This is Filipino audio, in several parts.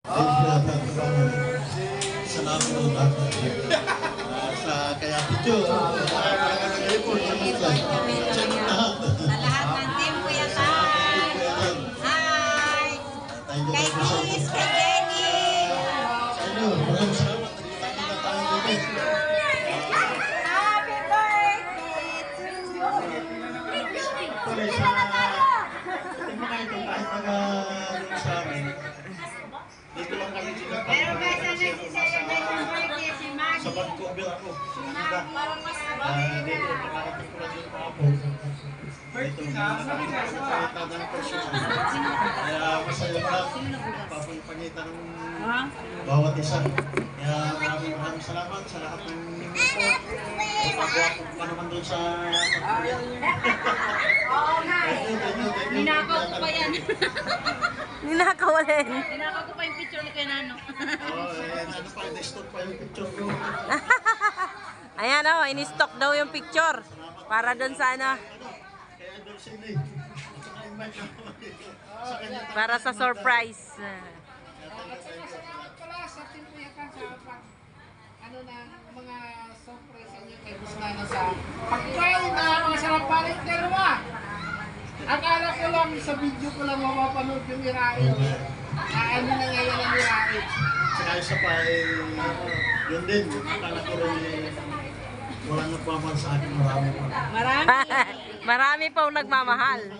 Salamat sa kaya video. Sa lahat ng team Kuya Tan. Hi! Kay Chris, kay Jenny. Sa inyo, maraming salamat. Nagkita tayo dito. Happy birthday to you. Sorry sa mga ito kahit sa amin. Dito lang kami sila. Pero ba sa nag-celebrate ng birthday si Maggie? Sa pag-cover ako. Dito, nakarating ko lang yung mga po. Dito, nakakita ng personal. Kaya masaya lang. Papagpagita ng bawat isa. Kaya maraming salamat sa lahat ng support. Kapagwapo pa naman doon sa pagkuya. Ninakaw ko pa yan. Ninakaw ulit. Ninakaw ko pa yung picture ni Kuya Nano. Ano pa, in-stock pa yung picture ko. Ayan o, in-stock daw yung picture. Para doon sa ano. Kaya doon sila eh. Saka-invite ako. Para sa surprise. Pala sa Team Kuya Tan sa ano na mga surprise niyo kay Busnano sa pagkain na mga sarap palit dalawa. Akala ko lang sa video ko lang mapapanood yung irain. Ano na ngayon ang irain? Saka isa pa yun din. Akala ko rin wala nagmamahal sa akin. Marami pa. Marami pong nagmamahal.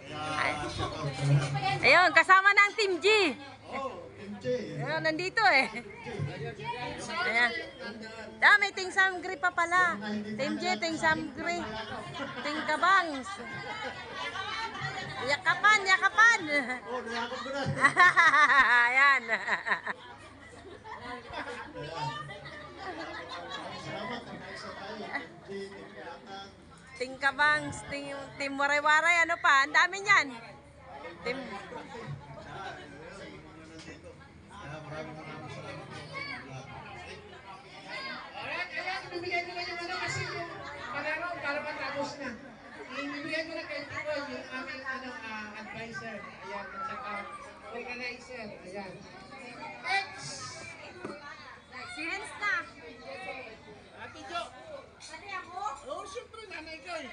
Kaya shout out sa lahat. Ayun, kasama na ang Team G. Oh, MJ. Ayun, nandito eh. Ayan. Ah, may Ting Samgri pa pala. Team G, Ting Samgri. Ting Kabangs. Yakapan, yakapan. Oh, nayakap ko na. Ayan. Salamat. Nakaisa tayo. MJ, Tingkatan. Ting Kabangs, Team Waray-Waray, ano pa? Ang dami niyan. Team... Kaya maraming salamat. Alright, ayan, bibigyan ko na yung ano kasi yung palaro para matapos na. Ibibigyan ko na kay Tito yung aming advisor. Ayan, at saka organizer. Ayan. X! Si Hens na. Ate Jo! Pati ako? Oo, siyempre nanay ko eh.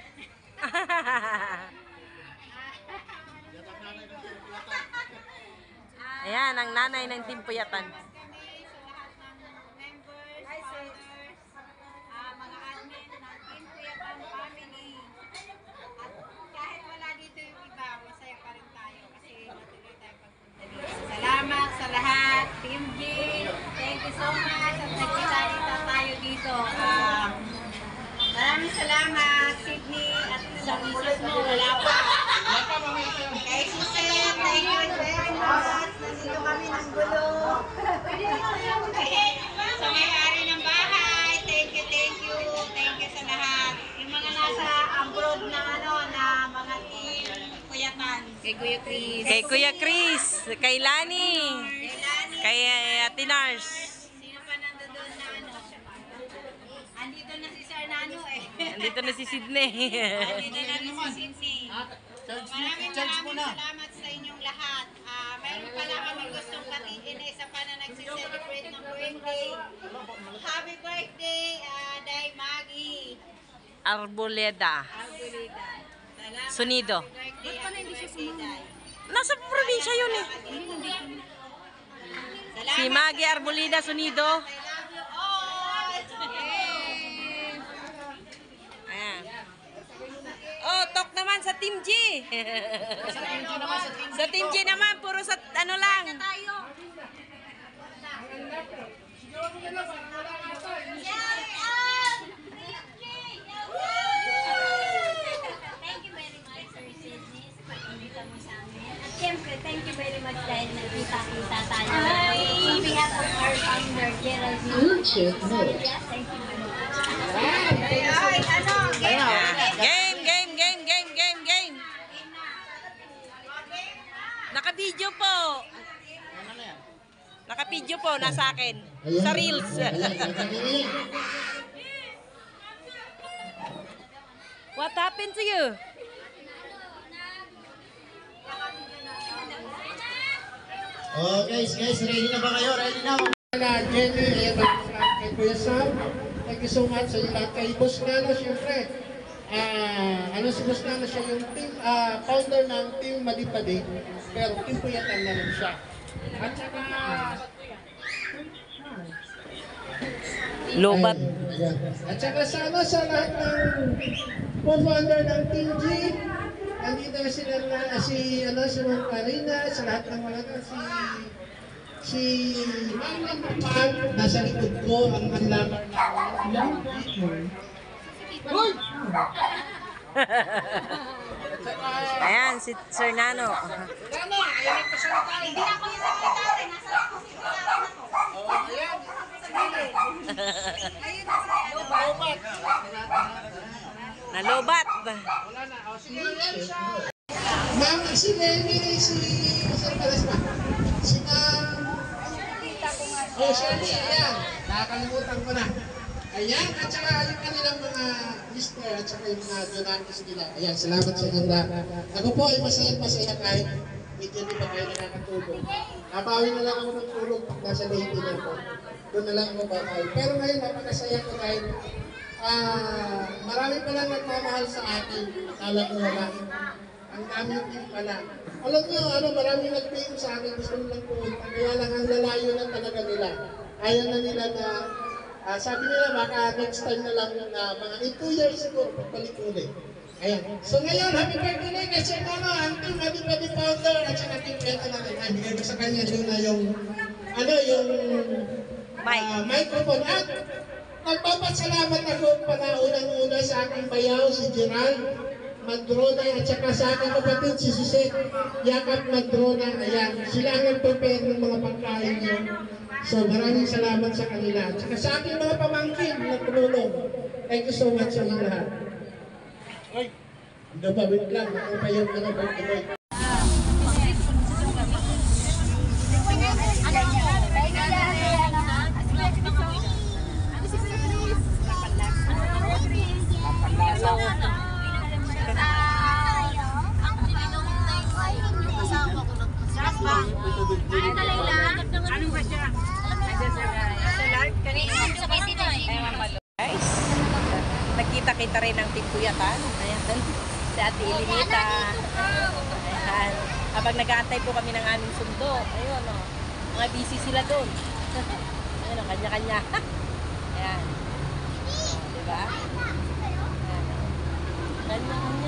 Ayan, ang nanay ng Team Puyatan. Kami sa lahat ng members, partners, mga admin ng Team Kuya Tan family. At kahit wala dito yung iba, masaya pa rin tayo kasi natuloy tayo pagpunta dito. Salamat sa lahat, Team G. Thank you so much at nagkita-kita tayo dito. Maraming salamat, Sydney, at sa misis mo, wala pa. Kay Susan, thank you very much. Nandito kami ng gulo. Sa may-ari ng bahay, thank you, thank you. Thank you sa lahat. Yung mga nasa abroad na na mga team, Kuya Tan. Kay Kuya Chris. Kay Kuya Chris, kay Lani, Kay Lani. kay Ate Nars. Sino pa nandoon na andito na si Sir Nano eh. Andito na si Sydney. Andito na rin si Sydney. Maraming salamat sa inyong lahat. Mayroon pala kami gustong patiin na isa pa na nagsiselebrate ng birthday. Happy birthday, Day Maggie. Arboleda. Algorida. Salamat. Sunido. Happy birthday, Day. Nasa probinsya yun eh. Salamat Si Maggie Arboleda Sunido. I love you all. Yay! Ayan. Oh, talk naman sa Team G. Sa Team G naman, puro sa ano lang. Tayo. Thank you very much, Sir Sydney, sa pag-invita mo sa amin. At syempre, thank you very much dahil nagkita-kita tayo. On behalf of our founder, Gerald Bluetooth mode. thank you very much. Ay, ano, Game, game, game, game, game, game. Naka-video po. Naka-video po, nasa akin. Sa Reels. What happened to you? Oh, guys, ready na ba kayo? Ready na? Jenny, ayan ba kay Kuya Sam? Thank you so much sa inyo lahat. Kay Boss Nano, siyempre. Si Boss Nano siya yung team, founder ng Team Madipadi. Pero Team Puyatan na rin siya. At saka... Lobat. Ayan. At saka sa lahat ng co-founder ng Team G, nandito na sila si Ma'am Karina, sa lahat ng mga si Ma'am Lampapan, nasa likod ko, ang lamar na Hoy! Ayan, si Sir Nano. Nano, ayan ang pasalita. Hindi na ako yung sekretary. Nasa ako si Kularo na to. Ayan. Ayun na si Lobat. Nalobat. Wala na. O, sige, yan siya. Ma'am, si Lenny, si Sir Palas ba? Si Ma'am... Oh, Shirley, ayan. Nakakalimutan ko na. Ayan, at saka yung kanilang mga lister at saka yung mga donators nila. Ayan, salamat sa inyo lahat. Ako po ay masaya kahit medyo di pa kayo nakakatulog. Nabawi na lang ako ng tulog pag nasa late na po. Doon na lang ako babawi. Pero ngayon, napakasaya ko dahil marami pa lang nagmamahal sa akin. Akala ko wala. Ang dami din pala. Alam niyo, marami nag-pay sa akin. Gusto nilang pumunta. Kaya lang ang lalayo na talaga nila. Ayaw na nila na sabi nila baka next time na lang na mga 2 years siguro pagbalik ulit. Ayan. So ngayon, happy birthday kasi ang Team Madipadi founder at saka Team Peta natin. Ay, bigay ko sa kanya doon na yung microphone. At nagpapasalamat ako panaunang-una sa aking bayaw, si Gerald Madrona at saka sa aking kapatid si Suset Yakap Madrona. Ayan. Sila ang nag-prepare ng mga pagkain niyo. So maraming salamat sa kanila. At saka sa aking mga pamangkin na tumulong. Thank you so much sa inyo lahat. Ay, hindi pa, wait lang. Ako pa yung birthday boy. Guys, nagkita-kita rin ng Pipuyatan. Ayan, si Ate Elinita. Ayan. Habang nag-aantay po kami ng aming sundo. Ayun, o. Mga busy sila doon. Ayun, o, kanya-kanya. Ayan. Diba? Ayan. Kanya-kanya.